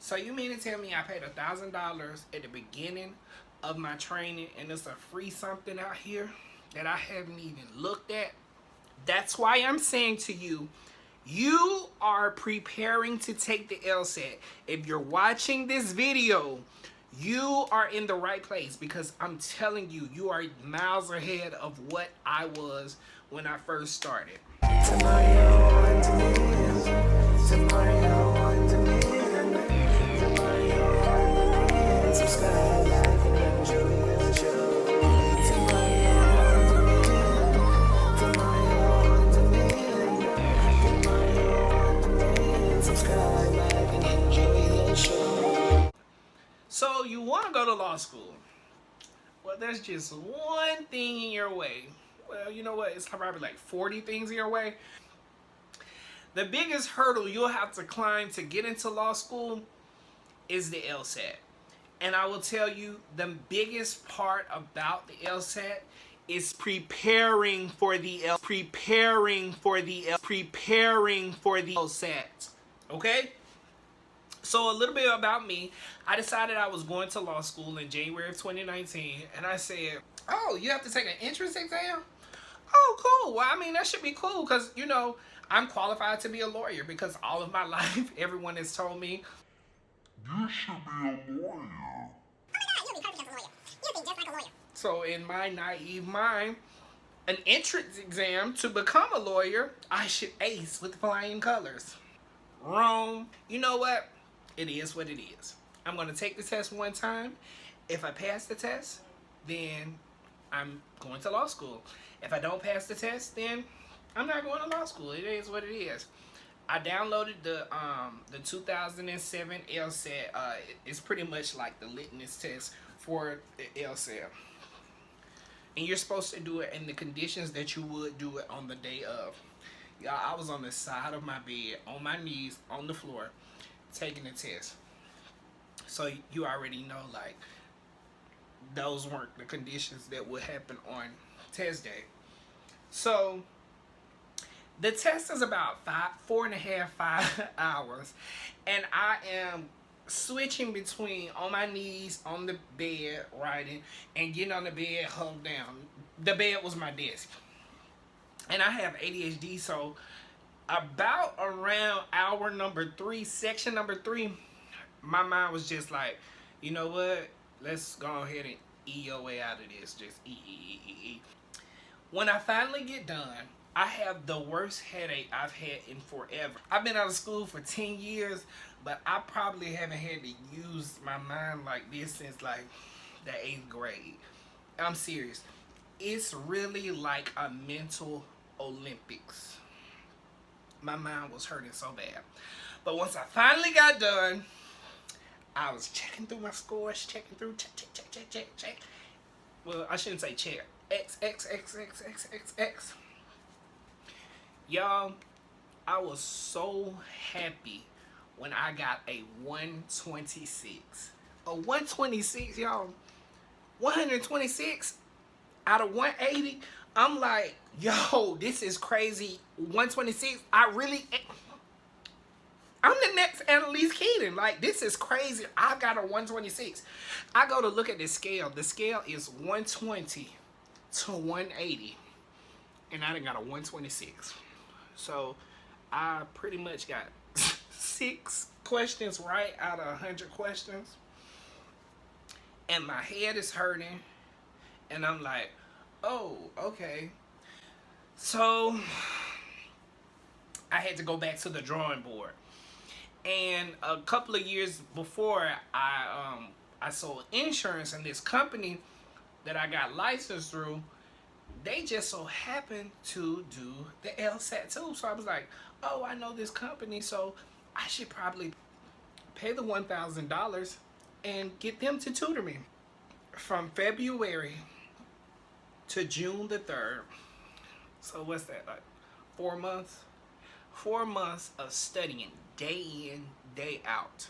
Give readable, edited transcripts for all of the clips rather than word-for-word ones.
So you mean to tell me I paid $1,000 at the beginning of my training and it's a free something out here that I haven't even looked at? That's why I'm saying to you, you are preparing to take the LSAT. If you're watching this video, you are in the right place, because I'm telling you, you are miles ahead of what I was when I first started. So you want to go to law school. Well, there's just one thing in your way. Well, you know what? It's probably like 40 things in your way. The biggest hurdle you'll have to climb to get into law school is the LSAT. And I will tell you, the biggest part about the LSAT is preparing for the LSAT. Okay? So a little bit about me. I decided I was going to law school in January of 2019, and I said, oh, you have to take an entrance exam? Oh, cool. Well, I mean, that should be cool because, you know, I'm qualified to be a lawyer because all of my life, everyone has told me, you should be a lawyer. Oh my God, you'll be perfect as a lawyer. You think just like a lawyer. So in my naive mind, an entrance exam to become a lawyer, I should ace with flying colors. Wrong. You know what? It is what it is. I'm going to take the test one time. If I pass the test, then I'm going to law school. If I don't pass the test, then I'm not going to law school. It is what it is. I downloaded the 2007 LSAT. It's pretty much like the litmus test for the LSAT. And you're supposed to do it in the conditions that you would do it on the day of. Y'all, I was on the side of my bed, on my knees, on the floor, taking the test. So you already know, like, those weren't the conditions that would happen on test day. So the test is about 5 hours, and I am switching between on my knees on the bed writing and getting on the bed hugged down. The bed was my desk, and I have ADHD, so about around hour number 3, section number 3, my mind was just like, you know what, let's go ahead and E your way out of this. Just E. When I finally get done, I have the worst headache I've had in forever. I've been out of school for 10 years, but I probably haven't had to use my mind like this since like the 8th grade. I'm serious. It's really like a mental Olympics. My mind was hurting so bad. But once I finally got done, I was checking through my scores, check. Well, I shouldn't say check. X. Y'all, I was so happy when I got a 126. A 126, y'all. 126 out of 180. I'm like, yo, this is crazy. 126. I'm the next Annalise Keaton. Like, this is crazy. I got a 126. I go to look at the scale. The scale is 120 to 180. And I done got a 126. So, I pretty much got 6 questions right out of 100 questions. And my head is hurting. And I'm like, oh, okay. So, I had to go back to the drawing board. And a couple of years before, I sold insurance, and this company that I got licensed through, they just so happened to do the LSAT too. So I was like, oh, I know this company, so I should probably pay the $1,000 and get them to tutor me. From February to June the 3rd. So what's that, like 4 months? 4 months of studying day in, day out.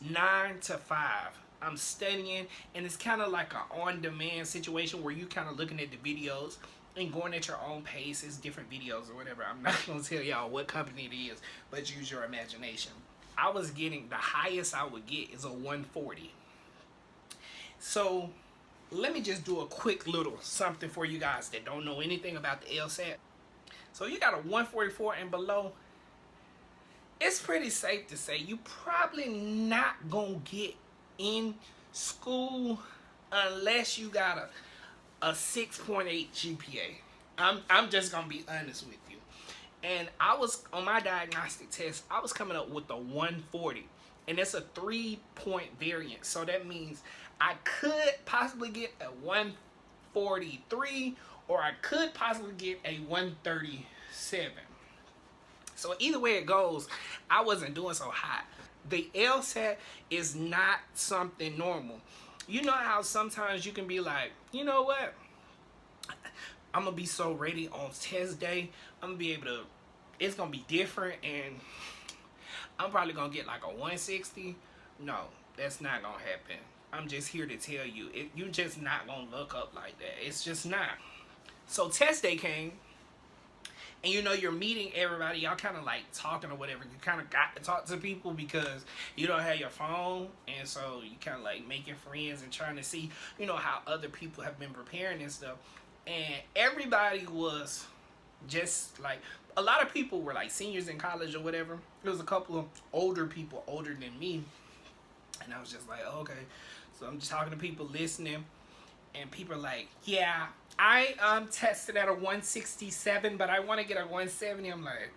9 to 5. I'm studying, and it's kind of like an on-demand situation where you kind of looking at the videos and going at your own pace. It's different videos or whatever. I'm not going to tell y'all what company it is, but use your imagination. I was getting, the highest I would get is a 140. So let me just do a quick little something for you guys that don't know anything about the LSAT. So you got a 144 and below. It's pretty safe to say you probably not gonna get in school unless you got a 6.8 GPA. I'm just gonna be honest with you. And I was on my diagnostic test, I was coming up with a 140. And it's a 3-point variance. So that means I could possibly get a 143 or I could possibly get a 137. So either way it goes, I wasn't doing so hot. The LSAT is not something normal. You know how sometimes you can be like, you know what? I'm going to be so ready on test day. I'm going to be able to, it's going to be different and I'm probably going to get like a 160. No, that's not going to happen. I'm just here to tell you, you're just not going to look up like that. It's just not. So test day came. And you know, you're meeting everybody, y'all kind of like talking or whatever. You kind of got to talk to people because you don't have your phone. And so you kind of like making friends and trying to see, you know, how other people have been preparing and stuff. And everybody was just like, a lot of people were like seniors in college or whatever. There was a couple of older people, older than me. And I was just like, okay. So I'm just talking to people, listening. And people are like, yeah, I tested at a 167, but I want to get a 170. I'm like,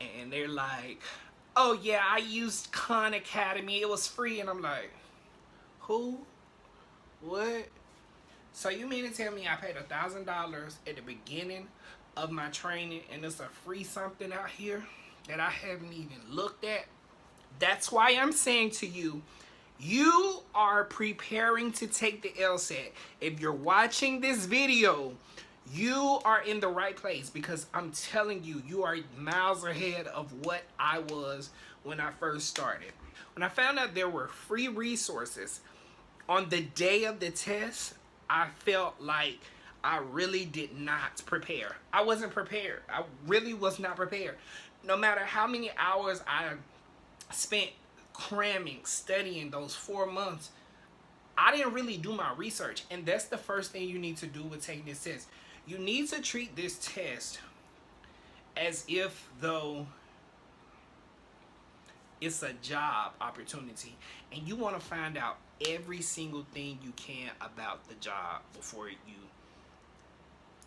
and they're like, oh yeah, I used Khan Academy. It was free. And I'm like, who? What? So you mean to tell me I paid $1,000 at the beginning of my training and it's a free something out here that I haven't even looked at? That's why I'm saying to you, you are preparing to take the LSAT. If you're watching this video, you are in the right place because I'm telling you, you are miles ahead of what I was when I first started. When I found out there were free resources on the day of the test, I felt like I really did not prepare. I wasn't prepared. I really was not prepared. No matter how many hours I spent cramming, studying those 4 months, I didn't really do my research. And that's the first thing you need to do with taking this test. You need to treat this test as if though it's a job opportunity and you want to find out every single thing you can about the job before you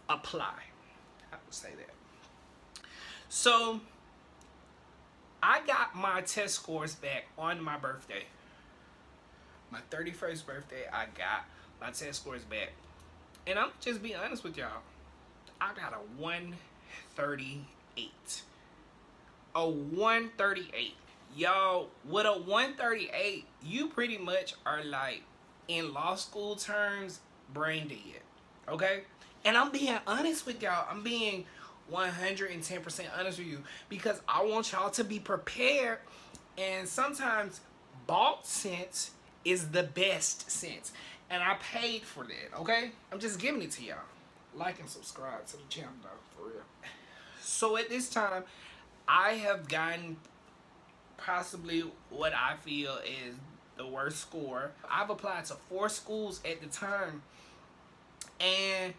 apply. I would say that. So I got my test scores back on my birthday. My 31st birthday, I got my test scores back. And I'm just being honest with y'all. I got a 138. A 138. Y'all, with a 138, you pretty much are like, in law school terms, brain dead. Okay? And I'm being honest with y'all. I'm being 110% honest with you because I want y'all to be prepared. And sometimes bought sense is the best sense. And I paid for that, okay? I'm just giving it to y'all. Like and subscribe to the channel though, for real. So at this time, I have gotten possibly what I feel is the worst score. I've applied to 4 schools at the time. And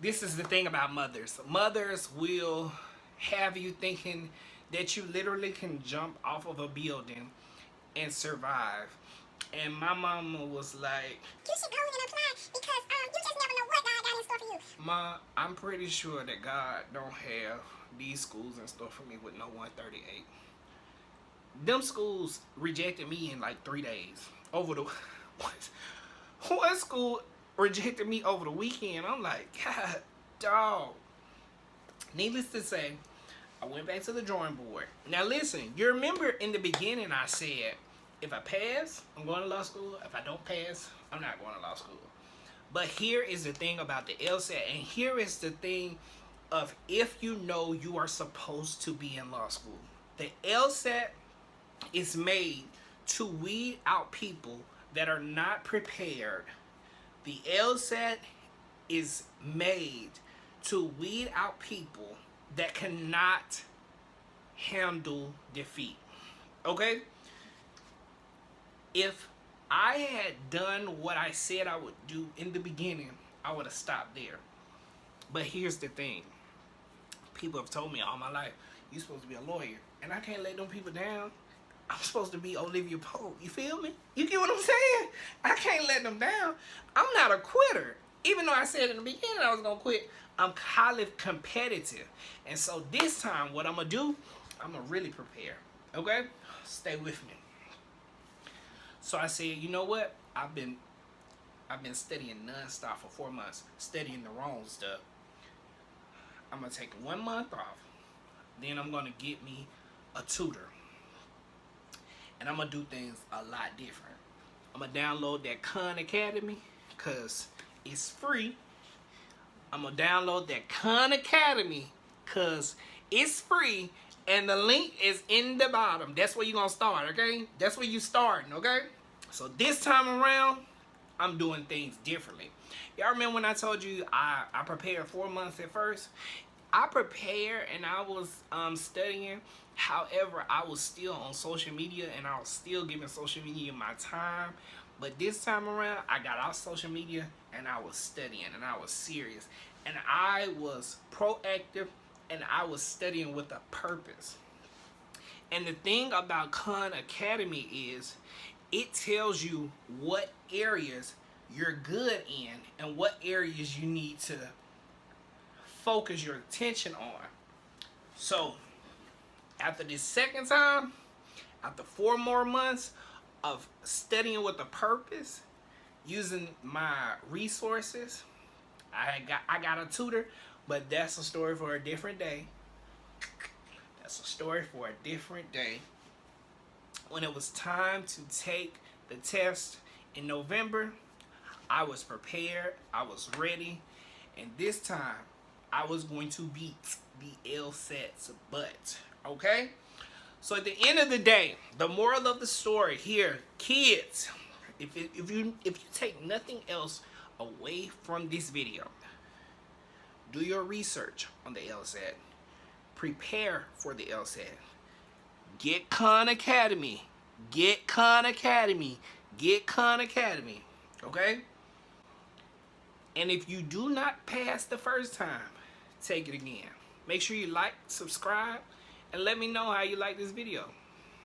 this is the thing about mothers. Mothers will have you thinking that you literally can jump off of a building and survive. And my mama was like, you should go and apply because you just never know what God got in store for you. Ma, I'm pretty sure that God don't have these schools in store for me with no 138. Them schools rejected me in like 3 days. Over the one school rejected me over the weekend. I'm like, God, dog. Needless to say, I went back to the drawing board. Now listen, you remember in the beginning I said, if I pass, I'm going to law school. If I don't pass, I'm not going to law school. But here is the thing about the LSAT, and here is the thing of if you know you are supposed to be in law school. The LSAT is made to weed out people that are not prepared. The LSAT is made to weed out people that cannot handle defeat. Okay? If I had done what I said I would do in the beginning, I would have stopped there. But here's the thing. People have told me all my life, you're supposed to be a lawyer. And I can't let them people down. I'm supposed to be Olivia Pope. You feel me? You get what I'm saying? I can't let them down. I'm not a quitter. Even though I said in the beginning I was going to quit, I'm highly competitive. And so this time, what I'm going to do, I'm going to really prepare. Okay? Stay with me. So I said, you know what? I've been studying nonstop for 4 months, studying the wrong stuff. I'm going to take 1 month off. Then I'm going to get me a tutor. And I'm going to do things a lot different. I'm going to download that Khan Academy because it's free. I'm going to download that Khan Academy because it's free. And the link is in the bottom. That's where you're going to start, okay? That's where you're starting, okay? So this time around, I'm doing things differently. Y'all remember when I told you I prepared 4 months at first? I prepared and I was studying. However, I was still on social media and I was still giving social media my time. But this time around, I got off social media and I was studying and I was serious. And I was proactive and I was studying with a purpose. And the thing about Khan Academy is it tells you what areas you're good in and what areas you need to focus your attention on. So after this second time, after 4 more months of studying with a purpose, using my resources, I got a tutor, but that's a story for a different day. That's a story for a different day. When it was time to take the test in November, I was prepared, I was ready, and this time I was going to beat the LSAT's butt. Okay? So at the end of the day, the moral of the story here, kids, if you take nothing else away from this video, do your research on the LSAT. Prepare for the LSAT. Get Khan Academy. Get Khan Academy. Get Khan Academy. Okay? And if you do not pass the first time, take it again. Make sure you like, subscribe, and let me know how you like this video.